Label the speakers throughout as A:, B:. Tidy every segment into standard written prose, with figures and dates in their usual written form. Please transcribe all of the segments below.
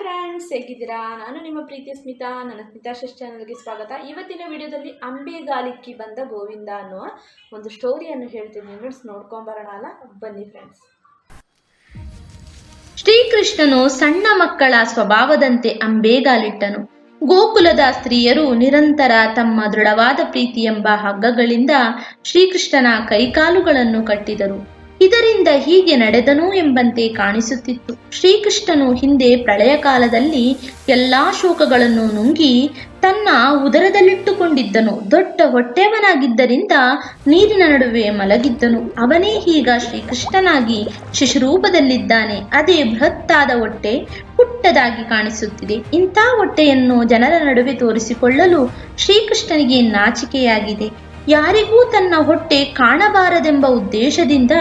A: Friends, ಹೇಗಿದ್ದೀರಾ? ನಾನು ನಿಮ್ಮ ಪ್ರೀತಿಯ ಸ್ಮಿತಾ. ನನ್ನ ಸ್ಮಿತಾಶಸ್ ಚಾನಲ್ಗೆ ಸ್ವಾಗತ. ಇವತ್ತಿನ ವಿಡಿಯೋದಲ್ಲಿ ಅಂಬೆಗಾಲಿಕ್ಕಿ ಬಂದ ಗೋವಿಂದ ಅನ್ನುವ ಒಂದು ಸ್ಟೋರಿಯನ್ನು ಹೇಳ್ತೀನಿ. ನೋಡ್ಕೊಂಬರೋಣ ಅಲ್ಲ, ಬನ್ನಿ ಫ್ರೆಂಡ್ಸ್.
B: ಶ್ರೀಕೃಷ್ಣನು ಸಣ್ಣ ಮಕ್ಕಳ ಸ್ವಭಾವದಂತೆ ಅಂಬೆಗಾಲಿಟ್ಟನು. ಗೋಕುಲದ ಸ್ತ್ರೀಯರು ನಿರಂತರ ತಮ್ಮ ದೃಢವಾದ ಪ್ರೀತಿ ಎಂಬ ಹಗ್ಗಗಳಿಂದ ಶ್ರೀಕೃಷ್ಣನ ಕೈಕಾಲುಗಳನ್ನು ಕಟ್ಟಿದರು. ಇದರಿಂದ ಹೀಗೆ ನಡೆದನು ಎಂಬಂತೆ ಕಾಣಿಸುತ್ತಿತ್ತು. ಶ್ರೀಕೃಷ್ಣನು ಹಿಂದೆ ಪ್ರಳಯ ಕಾಲದಲ್ಲಿ ಎಲ್ಲಾ ಶೋಕಗಳನ್ನು ನುಂಗಿ ತನ್ನ ಉದರದಲ್ಲಿಟ್ಟುಕೊಂಡಿದ್ದನು. ದೊಡ್ಡ ಹೊಟ್ಟೆವನಾಗಿದ್ದರಿಂದ ನೀರಿನ ನಡುವೆ ಮಲಗಿದ್ದನು. ಅವನೇ ಈಗ ಶ್ರೀಕೃಷ್ಣನಾಗಿ ಶಿಶುರೂಪದಲ್ಲಿದ್ದಾನೆ. ಅದೇ ಬೃಹತ್ತಾದ ಹೊಟ್ಟೆ ಪುಟ್ಟದಾಗಿ ಕಾಣಿಸುತ್ತಿದೆ. ಇಂಥ ಹೊಟ್ಟೆಯನ್ನು ಜನರ ನಡುವೆ ತೋರಿಸಿಕೊಳ್ಳಲು ಶ್ರೀಕೃಷ್ಣನಿಗೆ ನಾಚಿಕೆಯಾಗಿದೆ. ಯಾರಿಗೂ ತನ್ನ ಹೊಟ್ಟೆ ಕಾಣಬಾರದೆಂಬ ಉದ್ದೇಶದಿಂದ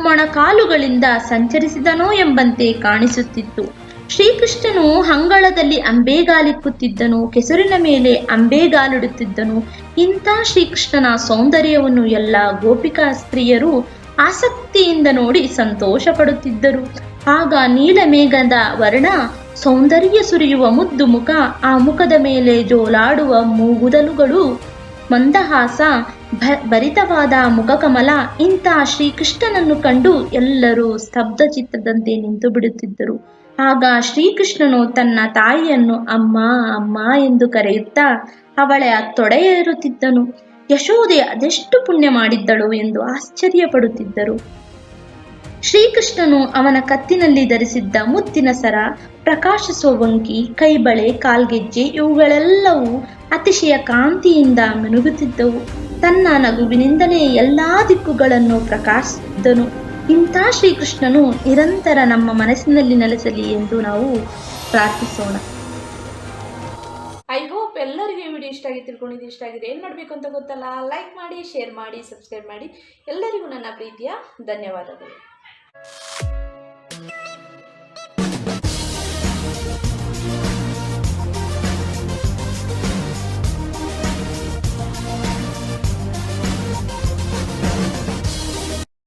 B: ಮೊಣಕಾಲುಗಳಿಂದ ಸಂಚರಿಸಿದನೋ ಎಂಬಂತೆ ಕಾಣಿಸುತ್ತಿತ್ತು. ಶ್ರೀಕೃಷ್ಣನು ಅಂಗಳದಲ್ಲಿ ಅಂಬೆಗಾಲಿಕ್ಕುತ್ತಿದ್ದನು. ಕೆಸರಿನ ಮೇಲೆ ಅಂಬೆಗಾಲಿಡುತ್ತಿದ್ದನು. ಇಂಥ ಶ್ರೀಕೃಷ್ಣನ ಸೌಂದರ್ಯವನ್ನು ಎಲ್ಲ ಗೋಪಿಕಾ ಸ್ತ್ರೀಯರು ಆಸಕ್ತಿಯಿಂದ ನೋಡಿ ಸಂತೋಷ ಪಡುತ್ತಿದ್ದರು. ಆಗ ನೀಲಮೇಘದ ವರ್ಣ, ಸೌಂದರ್ಯ ಸುರಿಯುವ ಮುದ್ದು ಮುಖ, ಆ ಮುಖದ ಮೇಲೆ ಜೋಲಾಡುವ ಮೂಗುದಲುಗಳು, ಮಂದಹಾಸ ಭರಿತವಾದ ಮುಖಕಮಲ, ಇಂತಹ ಶ್ರೀಕೃಷ್ಣನನ್ನು ಕಂಡು ಎಲ್ಲರೂ ಸ್ತಬ್ಧ ಚಿತ್ತದಂತೆ ನಿಂತು ಬಿಡುತ್ತಿದ್ದರು. ಆಗ ಶ್ರೀಕೃಷ್ಣನು ತನ್ನ ತಾಯಿಯನ್ನು ಅಮ್ಮ ಅಮ್ಮ ಎಂದು ಕರೆಯುತ್ತಾ ಅವಳ ತೊಡೆಯೇರುತ್ತಿದ್ದನು. ಯಶೋದೆ ಅದೆಷ್ಟು ಪುಣ್ಯ ಮಾಡಿದ್ದಳು ಎಂದು ಆಶ್ಚರ್ಯಪಡುತ್ತಿದ್ದರು. ಶ್ರೀಕೃಷ್ಣನು ಅವನ ಕತ್ತಿನಲ್ಲಿ ಧರಿಸಿದ್ದ ಮುತ್ತಿನ ಸರ, ಪ್ರಕಾಶಿಸುವ ವಂಕಿ, ಕೈಬಳೆ, ಕಾಲ್ಗೆಜ್ಜೆ ಇವುಗಳೆಲ್ಲವೂ ಅತಿಶಯ ಕಾಂತಿಯಿಂದ ಮಿನುಗುತ್ತಿದ್ದವು. ತನ್ನ ನಗುವಿನಿಂದಲೇ ಎಲ್ಲಾ ದಿಕ್ಕುಗಳನ್ನು ಪ್ರಕಾಶಿಸಿದ್ದನು. ಇಂಥ ಶ್ರೀಕೃಷ್ಣನು ನಿರಂತರ ನಮ್ಮ ಮನಸ್ಸಿನಲ್ಲಿ ನೆಲೆಸಲಿ ಎಂದು ನಾವು ಪ್ರಾರ್ಥಿಸೋಣ.
A: ಐ ಹೋಪ್ ಎಲ್ಲರಿಗೂ ಈ ವಿಡಿಯೋ ಇಷ್ಟ ಆಗಿ ತಿಳ್ಕೊಂಡಿದ್ದು. ಇಷ್ಟ ಆಗಿದೆ, ಏನು ಮಾಡಬೇಕು ಅಂತ ಗೊತ್ತಲ್ಲ, ಲೈಕ್ ಮಾಡಿ, ಶೇರ್ ಮಾಡಿ, ಸಬ್ಸ್ಕ್ರೈಬ್ ಮಾಡಿ. ಎಲ್ಲರಿಗೂ ನನ್ನ ಪ್ರೀತಿಯ ಧನ್ಯವಾದಗಳು.